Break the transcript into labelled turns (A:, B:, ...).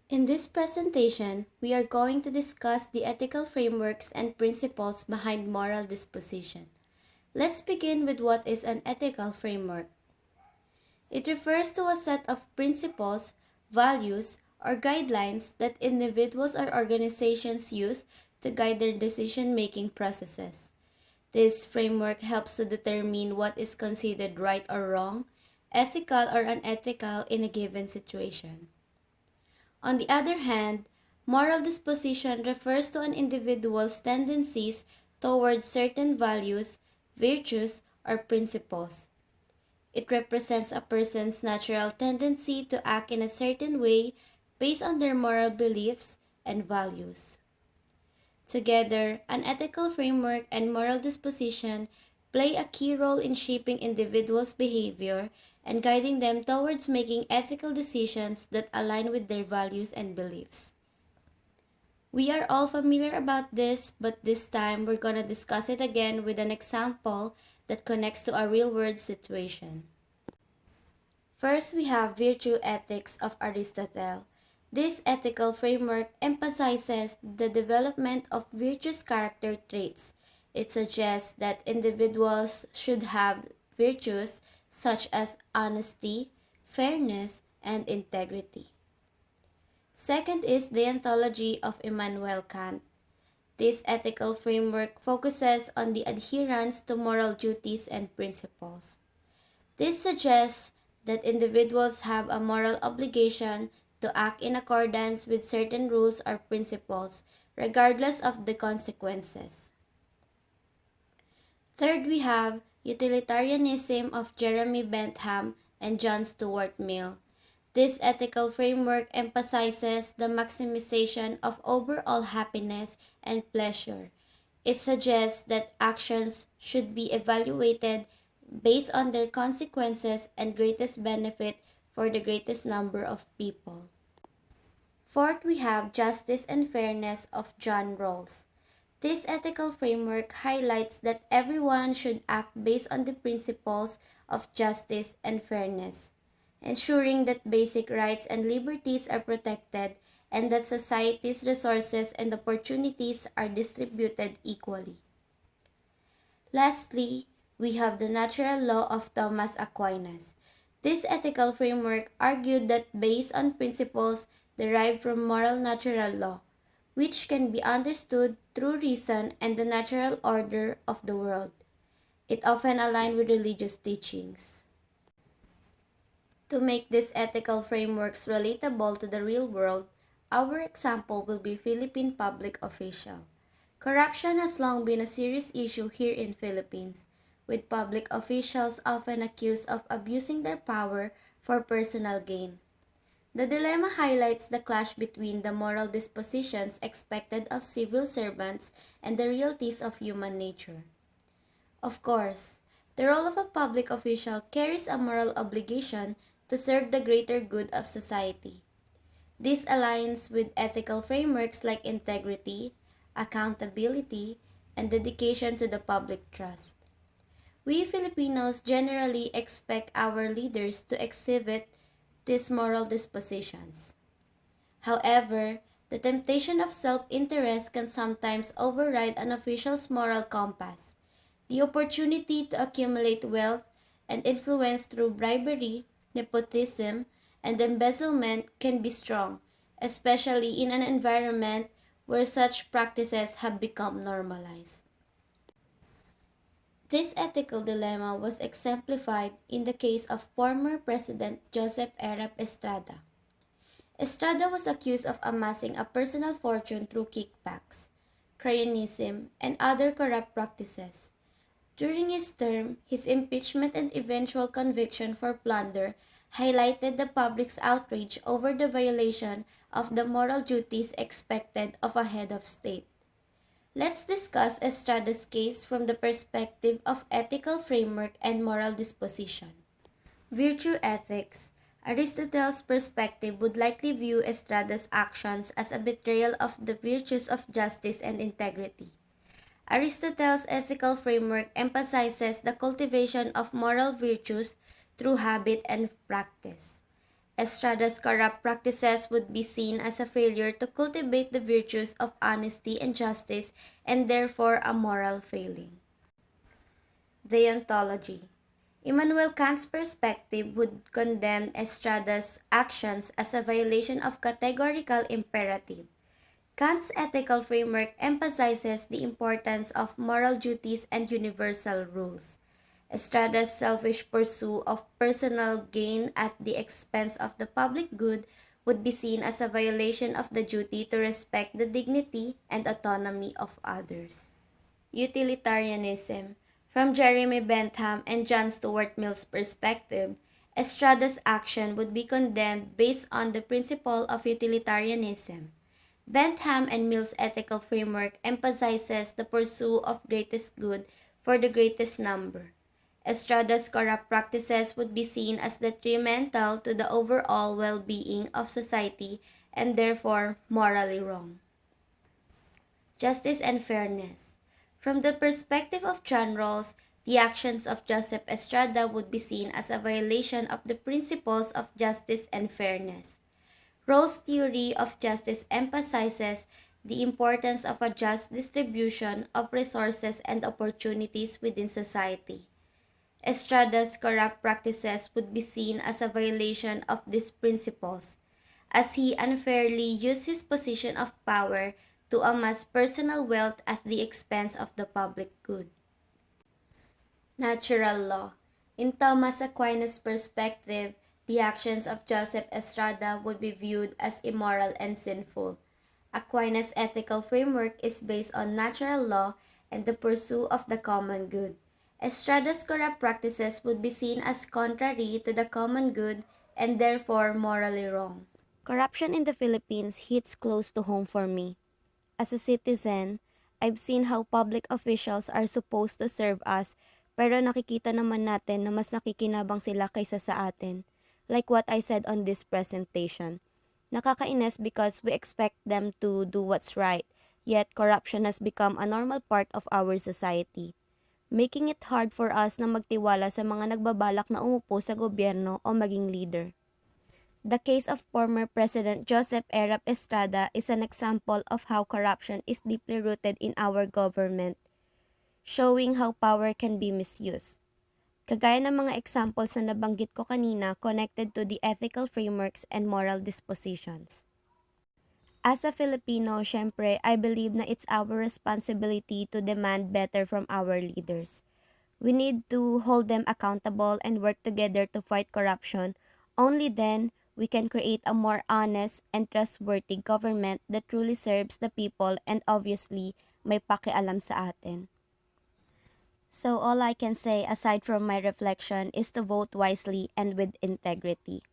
A: In this presentation, we are going to discuss the ethical frameworks and principles behind moral disposition. Let's begin with what is an ethical framework. It refers to a set of principles, values, or guidelines that individuals or organizations use to guide their decision-making processes. This framework helps to determine what is considered right or wrong, ethical or unethical in a given situation. On the other hand, moral disposition refers to an individual's tendencies towards certain values, virtues, or principles. It represents a person's natural tendency to act in a certain way based on their moral beliefs and values. Together, an ethical framework and moral disposition play a key role in shaping individuals' behavior and guiding them towards making ethical decisions that align with their values and beliefs. We are all familiar about this, but this time we're going to discuss it again with an example that connects to a real-world situation. First, we have Virtue Ethics of Aristotle. This ethical framework emphasizes the development of virtuous character traits. It suggests that individuals should have virtues such as honesty, fairness, and integrity. Second is the Ontology of Immanuel Kant. This ethical framework focuses on the adherence to moral duties and principles. This suggests that individuals have a moral obligation to act in accordance with certain rules or principles, regardless of the consequences. Third, we have Utilitarianism of Jeremy Bentham and John Stuart Mill. This ethical framework emphasizes the maximization of overall happiness and pleasure. It suggests that actions should be evaluated based on their consequences and greatest benefit for the greatest number of people. Fourth, we have Justice and Fairness of John Rawls. This ethical framework highlights that everyone should act based on the principles of justice and fairness, ensuring that basic rights and liberties are protected and that society's resources and opportunities are distributed equally. Lastly, we have the natural law of Thomas Aquinas. This ethical framework argued that based on principles derived from moral natural law, which can be understood through reason and the natural order of the world. It often aligned with religious teachings. To make these ethical frameworks relatable to the real world, our example will be Philippine public official. Corruption has long been a serious issue here in Philippines, with public officials often accused of abusing their power for personal gain. The dilemma highlights the clash between the moral dispositions expected of civil servants and the realities of human nature. Of course, the role of a public official carries a moral obligation to serve the greater good of society. This aligns with ethical frameworks like integrity, accountability, and dedication to the public trust. We Filipinos generally expect our leaders to exhibit these moral dispositions. However, the temptation of self-interest can sometimes override an official's moral compass. The opportunity to accumulate wealth and influence through bribery, nepotism, and embezzlement can be strong, especially in an environment where such practices have become normalized. This ethical dilemma was exemplified in the case of former President Joseph Erap Estrada. Estrada was accused of amassing a personal fortune through kickbacks, cronyism, and other corrupt practices. During his term, his impeachment and eventual conviction for plunder highlighted the public's outrage over the violation of the moral duties expected of a head of state. Let's discuss Estrada's case from the perspective of ethical framework and moral disposition. Virtue ethics. Aristotle's perspective would likely view Estrada's actions as a betrayal of the virtues of justice and integrity. Aristotle's ethical framework emphasizes the cultivation of moral virtues through habit and practice. Estrada's corrupt practices would be seen as a failure to cultivate the virtues of honesty and justice and therefore a moral failing. Deontology. Immanuel Kant's perspective would condemn Estrada's actions as a violation of categorical imperative. Kant's ethical framework emphasizes the importance of moral duties and universal rules. Estrada's selfish pursuit of personal gain at the expense of the public good would be seen as a violation of the duty to respect the dignity and autonomy of others. Utilitarianism. From Jeremy Bentham and John Stuart Mill's perspective, Estrada's action would be condemned based on the principle of utilitarianism. Bentham and Mill's ethical framework emphasizes the pursuit of greatest good for the greatest number. Estrada's corrupt practices would be seen as detrimental to the overall well-being of society and therefore morally wrong. Justice and fairness. From the perspective of John Rawls, the actions of Joseph Estrada would be seen as a violation of the principles of justice and fairness. Rawls' theory of justice emphasizes the importance of a just distribution of resources and opportunities within society. Estrada's corrupt practices would be seen as a violation of these principles, as he unfairly used his position of power to amass personal wealth at the expense of the public good. Natural law. In Thomas Aquinas' perspective, the actions of Joseph Estrada would be viewed as immoral and sinful. Aquinas' ethical framework is based on natural law and the pursuit of the common good. Estrada's corrupt practices would be seen as contrary to the common good and therefore morally wrong. Corruption in the Philippines hits close to home for me. As a citizen, I've seen how public officials are supposed to serve us, pero nakikita naman natin na mas nakikinabang sila kaysa sa atin. Like what I said on this presentation. Nakakainis because we expect them to do what's right, yet corruption has become a normal part of our society, making it hard for us na magtiwala sa mga nagbabalak na umupo sa gobyerno o maging leader. The case of former President Joseph Erap Estrada is an example of how corruption is deeply rooted in our government, showing how power can be misused. Kagaya ng mga examples na nabanggit ko kanina connected to the ethical frameworks and moral dispositions. As a Filipino, syempre, I believe na it's our responsibility to demand better from our leaders. We need to hold them accountable and work together to fight corruption. Only then, we can create a more honest and trustworthy government that truly serves the people and obviously may pakialam sa atin. So all I can say aside from my reflection is to vote wisely and with integrity.